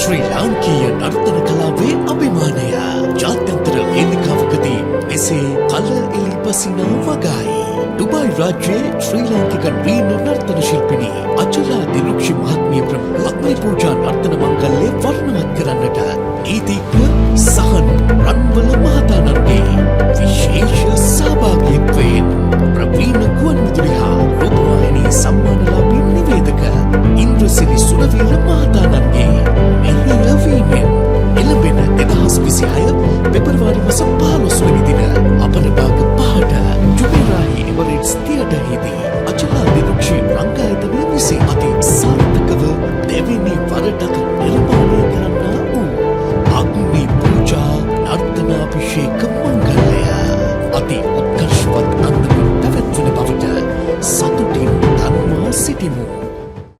ශ්‍රී ලාංකීය නර්තන කලාවේ අභිමානය ජාත්‍යන්තර වේදිකාවකදී මෙසේ කල එළි පසිනා වගයි. ඩුබායි රාජ්‍යයේ ශ්‍රී ලාංකික නර්තන ශිල්පිනී අචලා දිලුක්ෂි